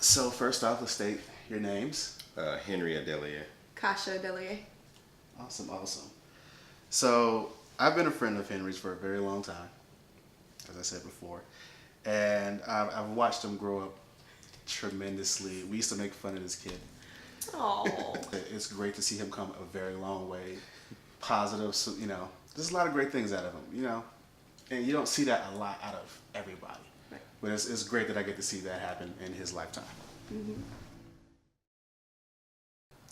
So first off, let's state your names. Henry Adelia. Kasha Delia. Awesome, awesome. So I've been a friend of Henry's for a very long time, as I said before, and I've watched him grow up tremendously. We used to make fun of this kid. Oh. It's great to see him come a very long way. Positive, so, there's a lot of great things out of him, and you don't see that a lot out of everybody. Right. But it's great that I get to see that happen in his lifetime. Mm-hmm.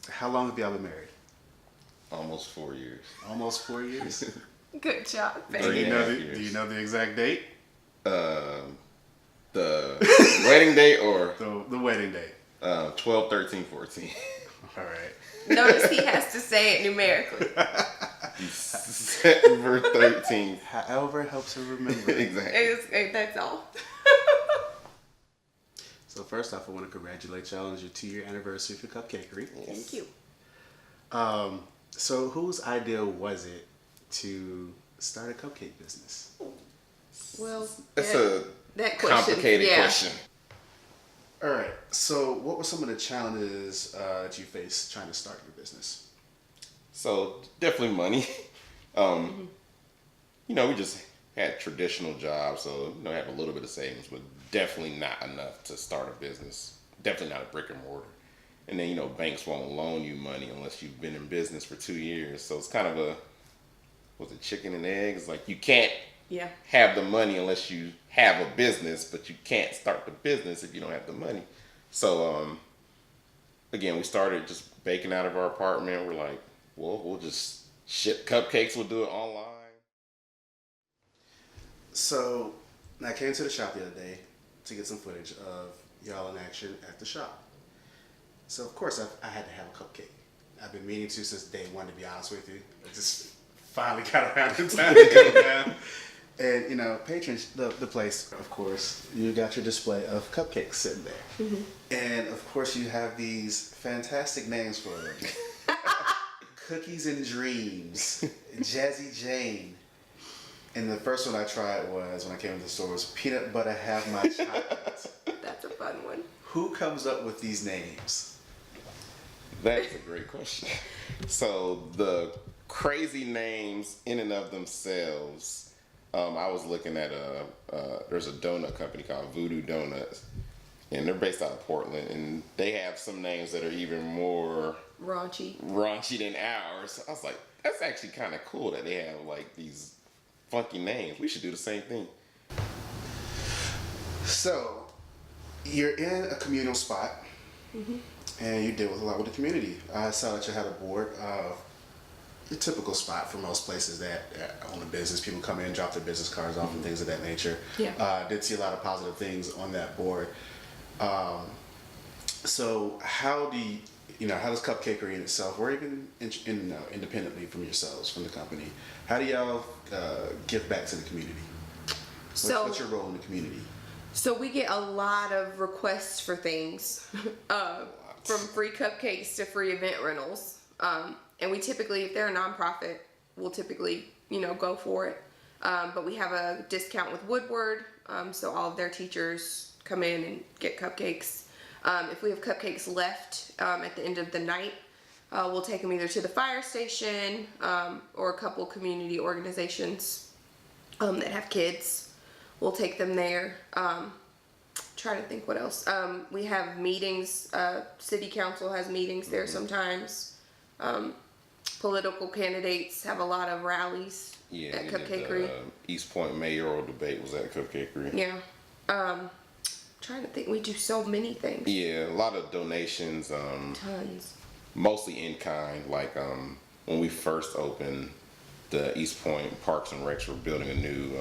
How long have y'all been married? Almost 4 years. Almost 4 years. Good job, Do baby. you know the exact date? The wedding date or The wedding date. 12, 13, 14. All right. Notice he has to say it numerically. December 13th. However helps her remember. Exactly. That's all. So first off, I want to congratulate y'all on your 2-year anniversary for Kupcakerie. Thank you. So whose idea was it to start a cupcake business? Well, That's a that question, complicated question. All right. So what were some of the challenges that you faced trying to start your business? So definitely money. We just had traditional jobs, so had a little bit of savings, but definitely not enough to start a business. Definitely not a brick and mortar. And then banks won't loan you money unless you've been in business for 2 years. So it's kind of chicken and eggs? Like you can't have the money unless you have a business, but you can't start the business if you don't have the money. So again, we started just baking out of our apartment. We're like, well, we'll just ship cupcakes. We'll do it online. So I came to the shop the other day to get some footage of y'all in action at the shop. So of course I had to have a cupcake. I've been meaning to since day one, to be honest with you. I just finally got around in time to go down. And patrons, the place, of course, you got your display of cupcakes sitting there. Mm-hmm. And of course you have these fantastic names for them. Cookies and Dreams, Jazzy Jane. And the first one I tried was, when I came to the store, was Peanut Butter Have My Chocolate. That's a fun one. Who comes up with these names? That's a great question. So the crazy names in and of themselves, I was looking at there's a donut company called Voodoo Donuts, and they're based out of Portland, and they have some names that are even more raunchy than ours. I was like, that's actually kind of cool that they have like these funky names. We should do the same thing. So you're in a communal spot, and you deal with a lot with the community. I saw that you had a board. Your typical spot for most places that own a business. People come in, drop their business cards off, and things of that nature. Yeah. Did see a lot of positive things on that board. So how does Kupcakerie in itself, or even independently from yourselves, from the company, how do y'all give back to the community? What's your role in the community? So we get a lot of requests for things, from free cupcakes to free event rentals. And we typically, if they're a nonprofit, we'll typically, go for it. But we have a discount with Woodward, so all of their teachers come in and get cupcakes. If we have cupcakes left at the end of the night, we'll take them either to the fire station or a couple community organizations that have kids. We'll take them there. Trying to think what else. We have meetings. City council has meetings there sometimes. Political candidates have a lot of rallies at Kupcakerie. East Point mayoral debate was at Kupcakerie. Yeah. Trying to think. We do so many things. Yeah, a lot of donations. Tons. Mostly in kind. Like when we first opened, the East Point Parks and Recs were building a new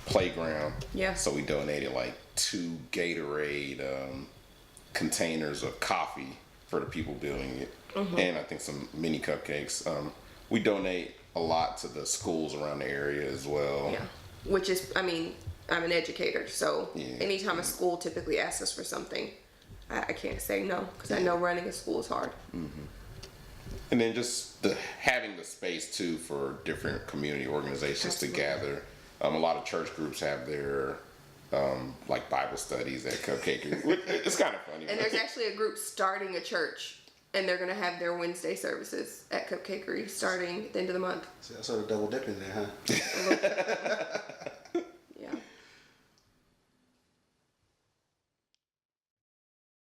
playground. Yeah. So we donated like 2 Gatorade containers of coffee for the people building it. Mm-hmm. And I think some mini cupcakes. We donate a lot to the schools around the area as well. Yeah. Which is, I'm an educator, so anytime a school typically asks us for something, I can't say no, because I know running a school is hard. Mm-hmm. And then just having the space too for different community organizations to gather. A lot of church groups have their like Bible studies at Kupcakerie. It's kind of funny. And there's actually a group starting a church, and they're gonna have their Wednesday services at Kupcakerie starting at the end of the month. So that's sort of double dipping there, huh?